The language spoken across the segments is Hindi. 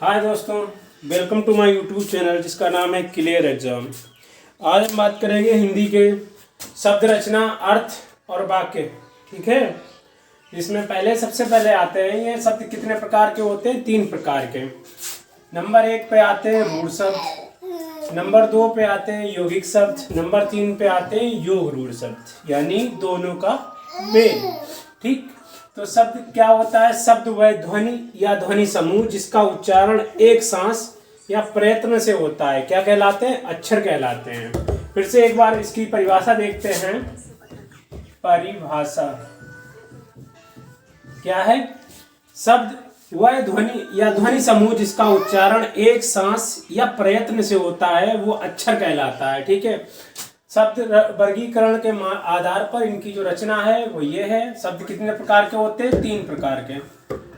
हाय दोस्तों, welcome to my YouTube channel जिसका नाम है क्लियर एग्जाम। आज हम बात करेंगे हिंदी के शब्द रचना, अर्थ और वाक्य। ठीक है, इसमें सबसे पहले आते हैं ये शब्द कितने प्रकार के होते हैं? 3 प्रकार के। नंबर 1 पे आते हैं रूढ़ शब्द, नंबर 2 पे आते हैं यौगिक शब्द, नंबर 3 पे आते हैं योग रूढ़ शब्द, यानी दोनों का मेल। ठीक, तो शब्द क्या होता है? शब्द वह ध्वनि या ध्वनि समूह जिसका उच्चारण एक सांस या प्रयत्न से होता है। क्या कहलाते हैं? अक्षर कहलाते हैं। फिर से एक बार इसकी परिभाषा देखते हैं। परिभाषा क्या है? शब्द वह ध्वनि या ध्वनि समूह जिसका उच्चारण एक सांस या प्रयत्न से होता है, वो अक्षर कहलाता है। ठीक है, शब्द वर्गीकरण के आधार पर इनकी जो रचना है वो ये है। शब्द कितने प्रकार के होते हैं? 3 प्रकार के।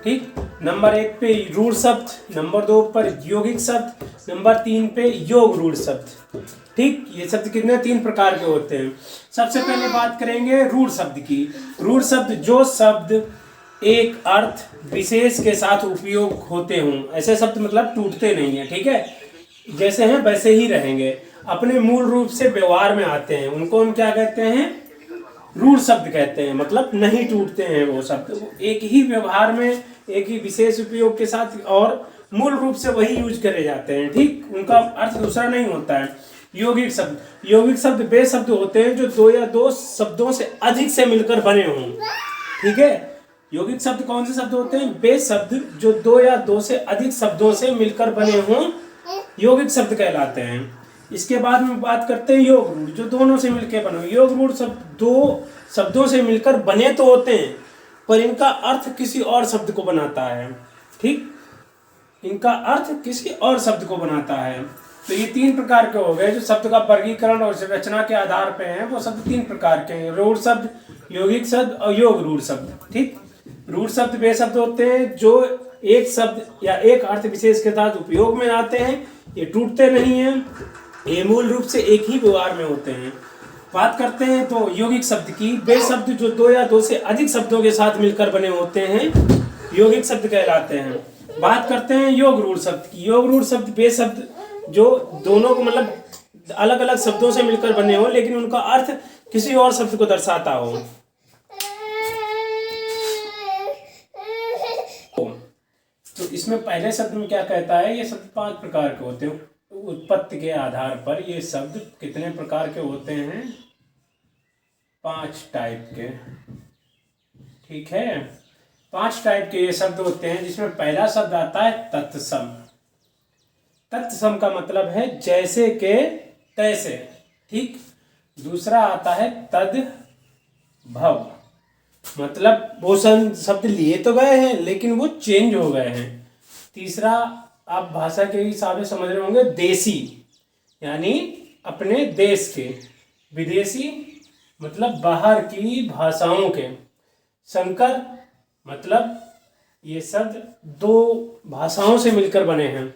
ठीक, नंबर 1 पे रूढ़ शब्द, नंबर 2 पर यौगिक शब्द, नंबर 3 पे योग रूढ़ शब्द। ठीक, ये शब्द कितने? 3 प्रकार के होते हैं। सबसे पहले बात करेंगे रूढ़ शब्द की। रूढ़ शब्द जो शब्द एक अर्थ विशेष के साथ उपयोग होते हों। ऐसे शब्द मतलब टूटते नहीं है। ठीक है, जैसे हैं वैसे ही रहेंगे, अपने मूल रूप से व्यवहार में आते हैं, उनको हम क्या कहते हैं? रूढ़ शब्द कहते हैं। मतलब नहीं टूटते हैं वो शब्द, एक ही व्यवहार में, एक ही विशेष उपयोग के साथ और मूल रूप से वही यूज करे जाते हैं। ठीक, उनका अर्थ दूसरा नहीं होता है। यौगिक शब्द, यौगिक शब्द वे शब्द होते हैं जो 2 या 2 शब्दों से अधिक से मिलकर बने हों। ठीक है, यौगिक शब्द कौन से शब्द होते हैं? वे शब्द जो 2 या 2 से अधिक शब्दों से मिलकर बने हों, यौगिक शब्द कहलाते हैं। इसके बाद में बात करते हैं योग रूढ़, जो दोनों से मिलकर बने। योग रूढ़ शब्द 2 शब्दों से मिलकर बने तो होते हैं, पर इनका अर्थ किसी और शब्द को बनाता है। ठीक, इनका अर्थ किसी और शब्द को बनाता है। तो ये 3 प्रकार के हो गए जो शब्द का वर्गीकरण और रचना के आधार पे हैं। वो शब्द 3 प्रकार के हैं: रूढ़ शब्द, यौगिक शब्द और योग रूढ़ शब्द। ठीक, रूढ़ शब्द वे शब्द होते हैं जो एक शब्द या एक अर्थ विशेष के साथ उपयोग में आते हैं, ये टूटते नहीं हैं, ये मूल रूप से एक ही व्यवहार में होते हैं। बात करते हैं तो यौगिक शब्द की। वे शब्द जो 2 या 2 से अधिक शब्दों के साथ मिलकर बने होते हैं, यौगिक शब्द कहलाते हैं। बात करते हैं योग रूढ़ शब्द की। योग रूढ़ शब्द वे शब्द जो दोनों को मतलब अलग अलग शब्दों से मिलकर बने हो, लेकिन उनका अर्थ किसी और शब्द को दर्शाता हो। तो इसमें पहले शब्द में क्या कहता है? ये शब्द 5 प्रकार के होते हैं। उत्पत्ति के आधार पर ये शब्द कितने प्रकार के होते हैं? 5 टाइप के। ठीक है, 5 टाइप के ये शब्द होते हैं, जिसमें पहला शब्द आता है तत्सम। तत्सम का मतलब है जैसे के तैसे। ठीक, दूसरा आता है तद्भव, मतलब वो शब्द लिए तो गए हैं लेकिन वो चेंज हो गए हैं। तीसरा, आप भाषा के हिसाब से समझ रहे होंगे, देसी, यानी अपने देश के। विदेशी मतलब बाहर की भाषाओं के। संकर मतलब ये शब्द 2 भाषाओं से मिलकर बने हैं।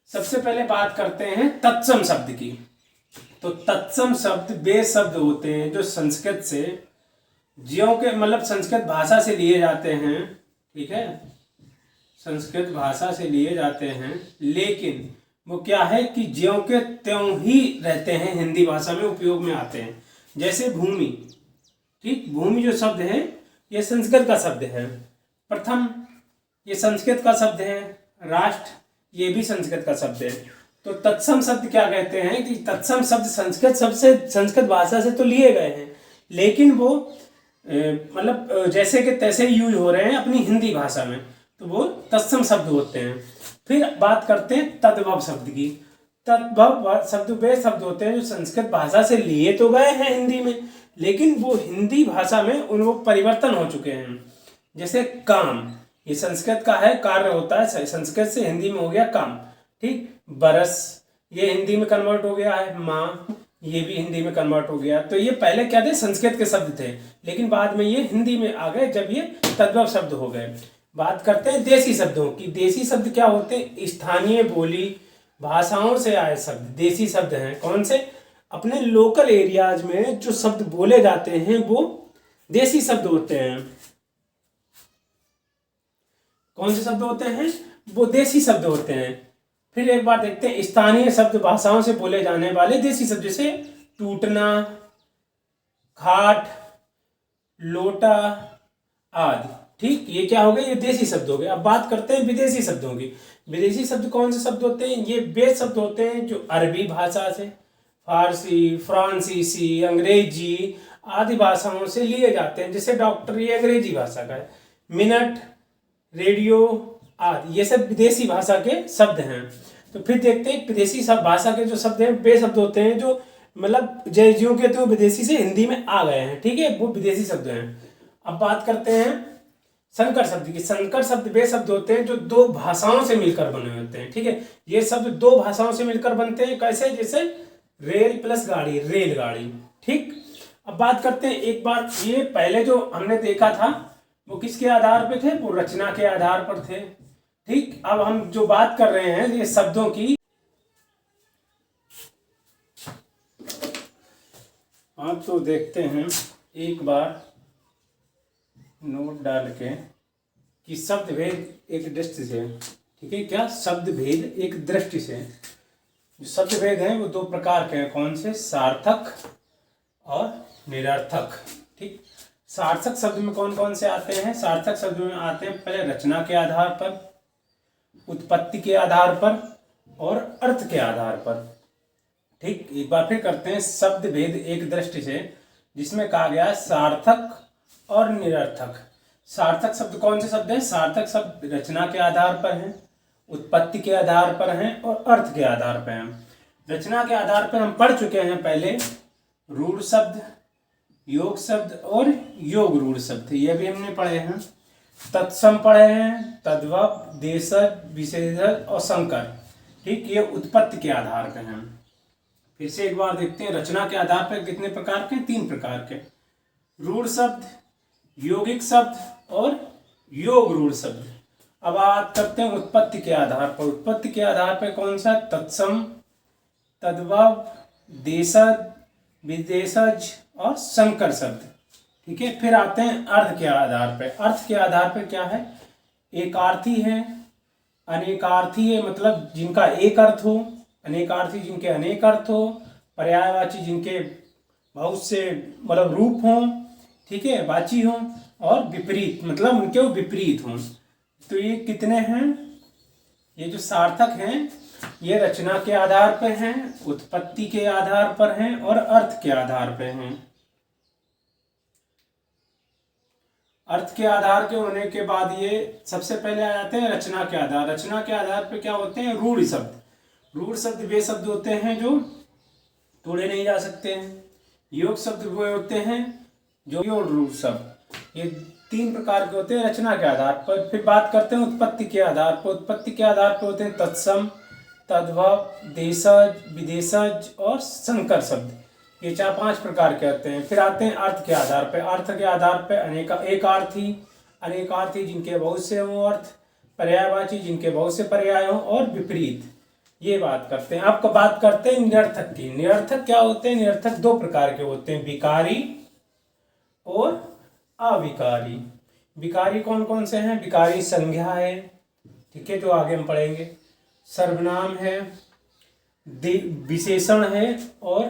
सबसे पहले बात करते हैं तत्सम शब्द की। तो तत्सम शब्द वे शब्द होते हैं जो संस्कृत से, ज्यों के मतलब संस्कृत भाषा से लिए जाते हैं। ठीक है, संस्कृत भाषा से लिए जाते हैं, लेकिन वो क्या है कि ज्यों के त्यों ही रहते हैं, हिंदी भाषा में उपयोग में आते हैं। जैसे भूमि। ठीक, भूमि जो शब्द है ये संस्कृत का शब्द है। प्रथम ये संस्कृत का शब्द है। राष्ट्र ये भी संस्कृत का शब्द है। तो तत्सम शब्द क्या कहते हैं कि तत्सम शब्द संस्कृत भाषा से तो लिए गए हैं, लेकिन वो मतलब जैसे कि तैसे यूज हो रहे हैं अपनी हिंदी भाषा में, तो वो तत्सम शब्द होते हैं। फिर बात करते हैं तद्भव शब्द की। तद्भव शब्द वे शब्द होते हैं जो संस्कृत भाषा से लिए तो गए हैं हिंदी में, लेकिन वो हिंदी भाषा में उनको परिवर्तन हो चुके हैं। जैसे काम, ये संस्कृत का है, कार्य होता है, संस्कृत से हिंदी में हो गया काम। ठीक, बरस ये हिंदी में कन्वर्ट हो गया है। माँ ये भी हिंदी में कन्वर्ट हो गया। तो ये पहले क्या थे? संस्कृत के शब्द थे, लेकिन बाद में ये हिंदी में आ गए जब ये तद्भव शब्द हो गए। बात करते हैं देसी शब्दों की। देसी शब्द क्या होते हैं? स्थानीय बोली भाषाओं से आए शब्द देसी शब्द हैं। कौन से? अपने लोकल एरियाज में जो शब्द बोले जाते हैं वो देसी शब्द होते हैं। कौन से शब्द होते हैं? वो देसी शब्द होते हैं। फिर एक बार देखते हैं स्थानीय शब्द, भाषाओं से बोले जाने वाले देसी शब्द, जैसे टूटना, खाट, लोटा आदि। ठीक, ये क्या हो गए, ये देसी शब्द हो गए। अब बात करते हैं विदेशी शब्दों की। विदेशी शब्द कौन से शब्द होते हैं? ये वे शब्द होते हैं जो अरबी भाषा से, फारसी, फ्रांसीसी, अंग्रेजी आदि भाषाओं से लिए जाते हैं। जैसे डॉक्टर, ये अंग्रेजी भाषा का है। मिनट, रेडियो आदि, ये सब विदेशी भाषा के शब्द हैं। तो फिर देखते हैं विदेशी सब भाषा के जो शब्द हैं वे शब्द होते हैं जो मतलब ज्यों के तो विदेशी से हिंदी में आ गए हैं। ठीक है, वो विदेशी शब्द हैं। अब बात करते हैं संकर शब्द की। संकर शब्द वे शब्द होते हैं जो दो भाषाओं से मिलकर बने होते हैं। ठीक है, ये शब्द दो भाषाओं से मिलकर बनते हैं। कैसे? जैसे रेल प्लस गाड़ी, रेलगाड़ी। ठीक, अब बात करते हैं एक बार, ये पहले जो हमने देखा था वो किसके आधार पे थे? वो रचना के आधार पर थे। ठीक, अब हम जो बात कर रहे हैं ये शब्दों की। हाँ, तो देखते हैं एक बार नोट डाल के कि शब्द भेद एक दृष्टि से। ठीक है, क्या? शब्द भेद एक दृष्टि से। जो शब्द भेद हैं वो दो प्रकार के हैं। कौन से? सार्थक और निरर्थक। ठीक, सार्थक शब्द में कौन कौन से आते हैं? सार्थक शब्द में आते हैं पहले रचना के आधार पर, उत्पत्ति के आधार पर और अर्थ के आधार पर। ठीक, एक बार फिर करते हैं शब्द भेद एक दृष्टि से, जिसमें कहा गया सार्थक और निरर्थक। सार्थक शब्द कौन से शब्द हैं? सार्थक शब्द रचना के आधार पर हैं, उत्पत्ति के आधार पर हैं और अर्थ के आधार पर हैं। रचना के आधार पर हम पढ़ चुके हैं पहले, रूढ़ शब्द, योग शब्द और योग रूढ़ शब्द, ये भी हमने पढ़े हैं। तत्सम पढ़े हैं, तद्भव, देशज, विशेषज और संकर। ठीक, ये उत्पत्ति के आधार पर हैं। फिर से एक बार देखते हैं रचना के आधार पर कितने प्रकार के? 3 प्रकार के। रूढ़ शब्द, यौगिक शब्द और योग रूढ़ शब्द। अब बात करते हैं उत्पत्ति के आधार पर। उत्पत्ति के आधार पर कौन सा? तत्सम, तद्भव, देशज, विदेशज और संकर शब्द। ठीक है, फिर आते हैं अर्थ के आधार पर। अर्थ के आधार पर क्या है? एकार्थी है, अनेकार्थी है, मतलब जिनका एक अर्थ हो, अनेकार्थी जिनके अनेक अर्थ हो, पर्यायवाची जिनके बहुत से मतलब रूप हों, ठीक है, वाची हों, और विपरीत मतलब उनके वो विपरीत हों। तो ये कितने हैं? ये जो सार्थक हैं ये रचना के आधार पर हैं, उत्पत्ति के आधार पर हैं और अर्थ के आधार पर हैं। अर्थ के आधार के होने के बाद ये सबसे पहले आ जाते हैं रचना के आधार। रचना के आधार पर क्या होते हैं? रूढ़ शब्द। रूढ़ शब्द वे शब्द होते हैं जो तोड़े नहीं जा सकते हैं। योग शब्द वे होते हैं जो योग रूढ़ शब्द। ये 3 प्रकार के होते हैं रचना के आधार पर। फिर बात करते हैं उत्पत्ति के आधार पर। उत्पत्ति के आधार पर होते हैं तत्सम, तद्भव, देशज, विदेशज और संकर शब्द। ये 4-5 प्रकार के होते हैं। फिर आते हैं अर्थ के आधार पर। अर्थ के आधार पर एकार्थी, अनेकार्थी जिनके बहुत से हों अर्थ, पर्यायवाची जिनके बहुत से पर्याय हों और विपरीत। ये बात करते हैं। आपको बात करते हैं निरर्थक की। निरर्थक क्या होते हैं? निरर्थक 2 प्रकार के होते हैं, विकारी और अविकारी। विकारी कौन कौन से हैं? विकारी संज्ञा है, ठीक है, जो आगे हम पढ़ेंगे, सर्वनाम है, विशेषण है और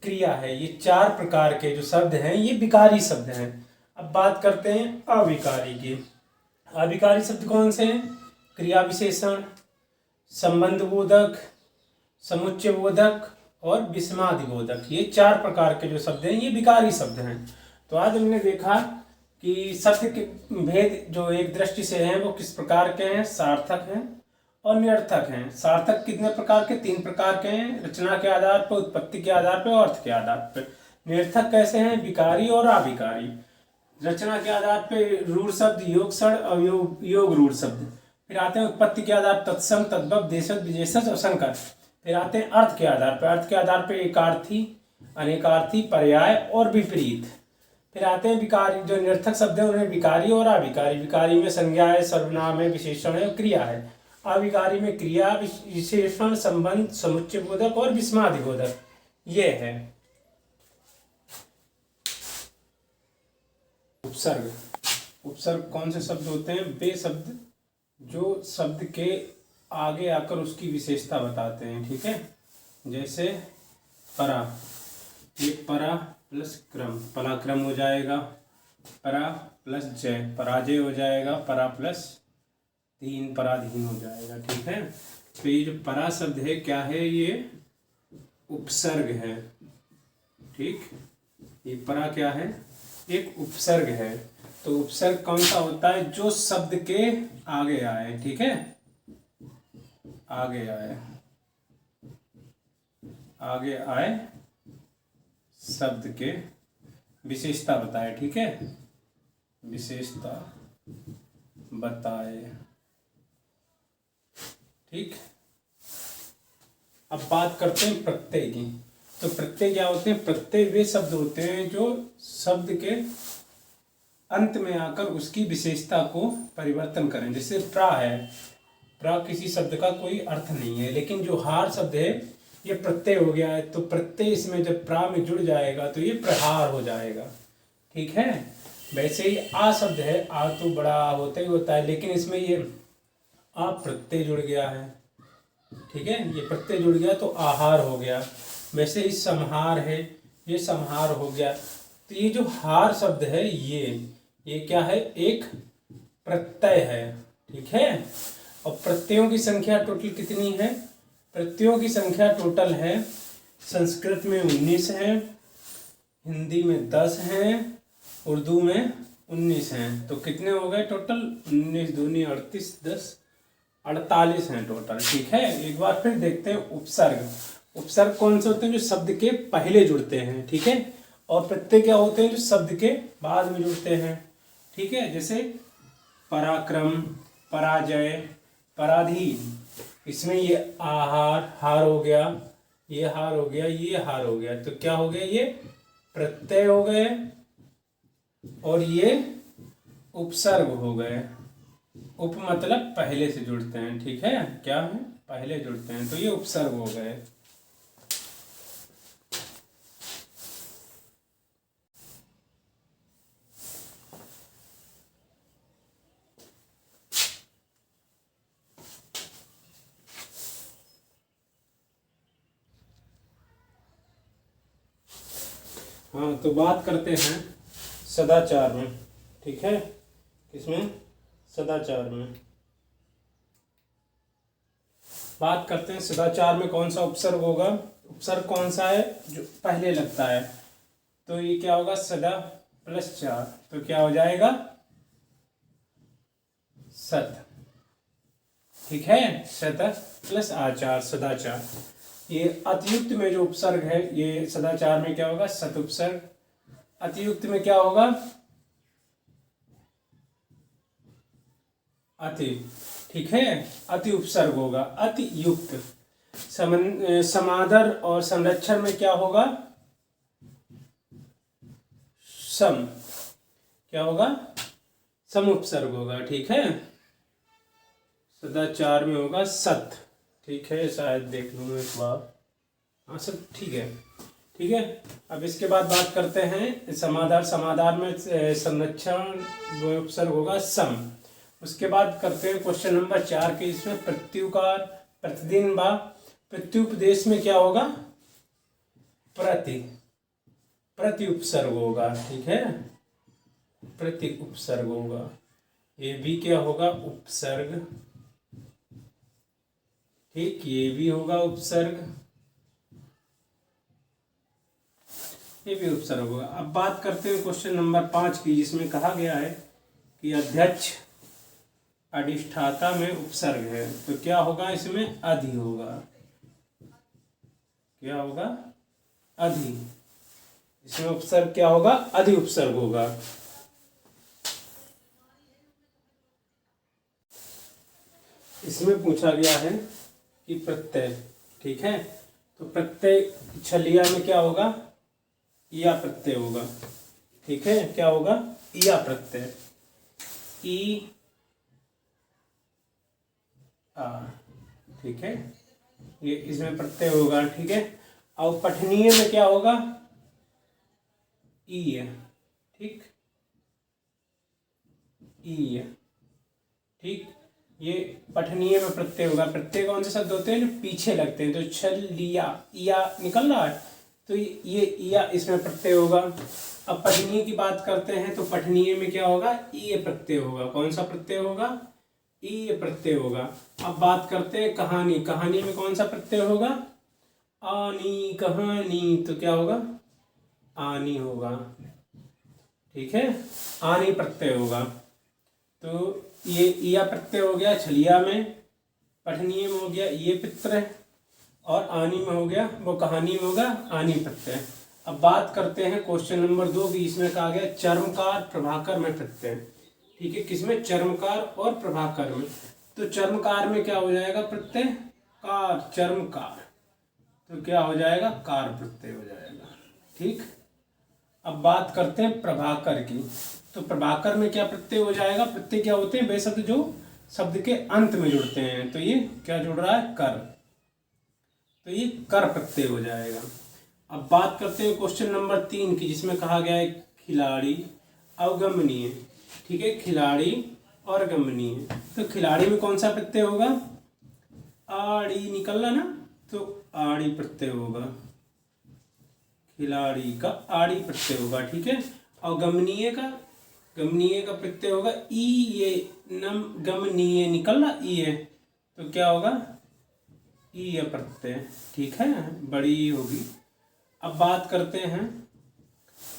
क्रिया है। ये 4 प्रकार के जो शब्द हैं ये विकारी शब्द हैं। अब बात करते हैं अविकारी की। अविकारी शब्द कौन से हैं? क्रिया विशेषण, संबंध बोधक, समुच्चय बोधक और विस्मादि बोधक। ये 4 प्रकार के जो शब्द हैं ये विकारी शब्द हैं। तो आज हमने देखा कि शब्द के भेद जो एक दृष्टि से हैं वो किस प्रकार के हैं? सार्थक हैं और निरर्थक हैं। सार्थक कितने प्रकार के? 3 प्रकार के हैं, रचना के आधार पर, उत्पत्ति के आधार पर और अर्थ के आधार पर। निरर्थक कैसे हैं? विकारी और अविकारी। रचना के आधार पर रूढ़ शब्द, योग शब्द और योग रूढ़ शब्द। फिर आते हैं उत्पत्ति के आधार पर तत्सम, तद्भव, देशज, विशेषज और संकर। फिर आते हैं अर्थ के आधार पर। अर्थ के आधार पर एकार्थी, अनेकार्थी, पर्याय और विपरीत। फिर आते हैं विकारी, जो निरर्थक शब्द है उन्हें विकारी और अविकारी। विकारी में संज्ञा है, सर्वनाम है, विशेषण है और क्रिया है। अविकारी में क्रिया, विशेषण, संबंध, समुच्चय बोधक और विस्मादि बोधक। ये है। उपसर्ग। उपसर्ग कौन से शब्द होते हैं? वे शब्द जो शब्द के आगे आकर उसकी विशेषता बताते हैं, ठीक है। जैसे परा, ये परा प्लस क्रम, पराक्रम हो जाएगा। परा प्लस जय, पराजय हो जाएगा। परा प्लस धीन, पराधीन हो जाएगा, ठीक है। तो ये जो परा शब्द है क्या है, ये उपसर्ग है, ठीक। ये परा क्या है, एक उपसर्ग है। तो उपसर्ग कौन सा होता है, जो शब्द के आगे आए, ठीक है, आगे आए, आगे आए शब्द के विशेषता बताए, ठीक है, विशेषता बताए, ठीक। अब बात करते हैं प्रत्यय की। तो प्रत्यय क्या होते हैं, प्रत्यय वे शब्द होते हैं जो शब्द के अंत में आकर उसकी विशेषता को परिवर्तन करें। जैसे प्रा है, प्रा किसी शब्द का कोई अर्थ नहीं है, लेकिन जो हार शब्द है ये प्रत्यय हो गया है, तो प्रत्यय इसमें जब प्रा में जुड़ जाएगा तो ये प्रहार हो जाएगा, ठीक है। वैसे ही आ शब्द है, आ तो बड़ा होता ही होता है, लेकिन इसमें ये आ प्रत्यय जुड़ गया है, ठीक है, ये प्रत्यय जुड़ गया तो आहार हो गया। वैसे ही संहार है, ये संहार हो गया। तो ये जो हार शब्द है ये क्या है, एक प्रत्यय है, ठीक है। और प्रत्ययों की संख्या टोटल कितनी है, प्रत्ययों की संख्या टोटल है, संस्कृत में 19 है, हिंदी में 10 हैं, उर्दू में 19 हैं। तो कितने हो गए टोटल, 19 दूनी 38, 10 48 हैं टोटल, ठीक है। एक बार फिर देखते हैं उपसर्ग। उपसर्ग कौन से होते हैं, जो शब्द के पहले जुड़ते हैं, ठीक है। और प्रत्यय क्या होते हैं, जो शब्द के बाद में जुड़ते हैं, ठीक है। जैसे पराक्रम, पराजय, पराधीन, इसमें ये आहार, हार हो गया, ये हार हो गया, ये हार हो गया, तो क्या हो गया, ये प्रत्यय हो गए और ये उपसर्ग हो गए। उप मतलब पहले से जुड़ते हैं, ठीक है, क्या है, पहले जुड़ते हैं, तो ये उपसर्ग हो गए। हाँ, तो बात करते हैं सदाचार में, ठीक है, किसमें, सदाचार में बात करते हैं। सदाचार में कौन सा उपसर्ग होगा, उपसर्ग कौन सा है जो पहले लगता है, तो ये क्या होगा, सदा प्लस चार, तो क्या हो जाएगा, सत, ठीक है, सत प्लस आचार, सदाचार। ये अतियुक्त में जो उपसर्ग है, ये सदाचार में क्या होगा, सत उपसर्ग। अतियुक्त में क्या होगा, अति, ठीक है, अति उपसर्ग होगा, अति युक्त। समादर और संरक्षण में क्या होगा, सम, क्या होगा, सम उपसर्ग होगा, ठीक है। सदाचार में होगा सत, ठीक है, शायद देख लूँ एक बार, हाँ सत, ठीक है, ठीक है। अब इसके बाद बात करते हैं समादार। समादार में संरक्षण उपसर्ग होगा सम। उसके बाद करते हैं क्वेश्चन नंबर 4 के, इसमें प्रत्युकार, प्रतिदिन बा, प्रत्युपदेश में क्या होगा, प्रति, प्रति उपसर्ग होगा, ठीक है, प्रति उपसर्ग होगा। ये भी क्या होगा, उपसर्ग, ठीक, ये भी होगा उपसर्ग, ये भी उपसर्ग होगा। अब बात करते हैं क्वेश्चन नंबर 5 की, जिसमें कहा गया है कि अध्यक्ष अधिष्ठाता में उपसर्ग है, तो क्या होगा, इसमें अधि होगा, क्या होगा, अधि, इसमें उपसर्ग क्या होगा, अधि उपसर्ग होगा। इसमें पूछा गया है कि प्रत्यय, ठीक है, तो प्रत्यय छलिया में क्या होगा, या प्रत्यय होगा, ठीक है, क्या होगा, या प्रत्यय, ई आ, ठीक है, ये इसमें प्रत्यय होगा, ठीक है। और पठनीय में क्या होगा, ई, ठीक, ई, ठीक। ये पठनीय में प्रत्यय होगा। प्रत्यय कौन से शब्द होते हैं जो पीछे लगते हैं, तो छल लिया या निकल रहा है, तो ये या इसमें प्रत्यय होगा। अब पठनीय की बात करते हैं, तो पठनीय में क्या होगा, ई प्रत्यय होगा। कौन सा प्रत्यय होगा, ई प्रत्यय होगा। अब बात करते हैं कहानी। कहानी में कौन सा प्रत्यय होगा, आनी, कहानी, तो क्या होगा, आनी होगा। ठीक है, आनी प्रत्यय होगा। तो ये या प्रत्यय हो गया छलिया में, पठनीय में हो गया ये पित्र, और आनी में हो गया, वो कहानी में होगा आनी प्रत्यय। अब बात करते हैं क्वेश्चन नंबर 2 की। इसमें कहा गया चर्मकार प्रभाकर में प्रत्यय। ठीक है, किसमें, चर्मकार और प्रभाकर में। तो चर्मकार में क्या हो जाएगा, प्रत्यय कार, चर्मकार, तो क्या हो जाएगा, कार प्रत्यय हो जाएगा। ठीक, अब बात करते हैं प्रभाकर की। तो प्रभाकर में क्या प्रत्यय हो जाएगा, प्रत्यय क्या होते हैं, वे शब्द जो शब्द के अंत में जुड़ते हैं। तो ये क्या जुड़ रहा है, कर, तो ये कर प्रत्यय हो जाएगा। अब बात करते हैं क्वेश्चन नंबर 3 की, जिसमें कहा गया है खिलाड़ी अवगमनीय। ठीक है, खिलाड़ी और गमनीय। तो खिलाड़ी में कौन सा प्रत्यय होगा, आड़ी, निकल रहा ना, तो आड़ी प्रत्यय होगा, खिलाड़ी का आड़ी प्रत्यय होगा। ठीक है, और गमनीय का प्रत्यय होगा ई, ये नम, गमनीय निकल रहा ई है, तो क्या होगा, ई प्रत्यय। ठीक है, बड़ी होगी। अब बात करते हैं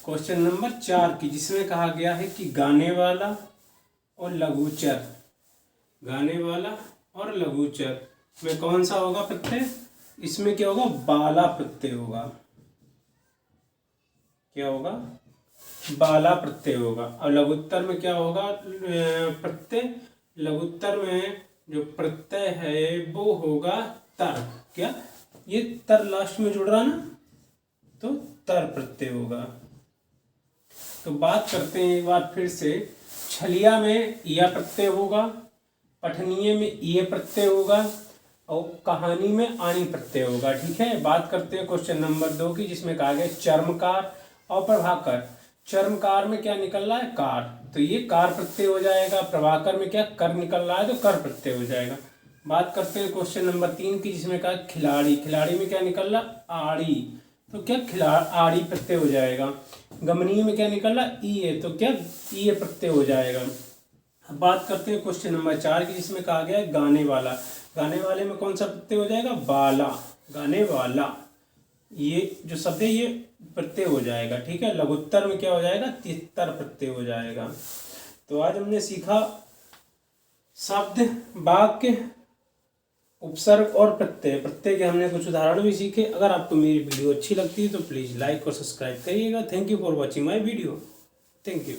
क्वेश्चन नंबर 4 की, जिसमें कहा गया है कि गाने वाला और लघुचर, गाने वाला और लघुचर में कौन सा होगा प्रत्यय, इसमें क्या होगा, बाला प्रत्यय होगा। क्या होगा, बाला प्रत्यय होगा। और लघुत्तर में क्या होगा प्रत्यय, लघुत्तर में जो प्रत्यय है वो होगा तर। क्या, ये तर लास्ट में जुड़ रहा ना, तो तर प्रत्यय होगा। तो बात करते हैं एक बार फिर से, छलिया में या प्रत्यय होगा, पठनीय में ये प्रत्यय होगा, और कहानी में आनी प्रत्यय होगा। ठीक है, बात करते हैं क्वेश्चन नंबर 2 की, जिसमें कहा गया चर्मकार और प्रभाकर। चर्मकार में क्या निकल रहा है, कार, तो ये कार प्रत्यय हो जाएगा। प्रभाकर में क्या, कर निकल रहा है, तो कर प्रत्यय हो जाएगा। बात करते हैं क्वेश्चन नंबर 3 की, जिसमें कहा खिलाड़ी, खिलाड़ी में क्या निकल रहा, आड़ी, तो क्या आड़ी प्रत्यय हो जाएगा। गमनीय में क्या निकल रहा, ई है, तो क्या ई प्रत्यय हो जाएगा। अब बात करते हैं क्वेश्चन नंबर 4 की, जिसमें कहा गया है गाने वाला। गाने वाले में कौन सा प्रत्यय हो जाएगा, बाला, गाने वाला, ये जो शब्द है ये प्रत्यय हो जाएगा। ठीक है, लघुत्तर में क्या हो जाएगा, तितर प्रत्यय हो जाएगा। तो आज हमने सीखा शब्द, वाक्य, उपसर्ग और प्रत्यय। प्रत्यय के हमने कुछ उदाहरण भी सीखे। अगर आपको मेरी वीडियो अच्छी लगती है तो प्लीज़ लाइक और सब्सक्राइब करिएगा। Thank you for watching my video. Thank you.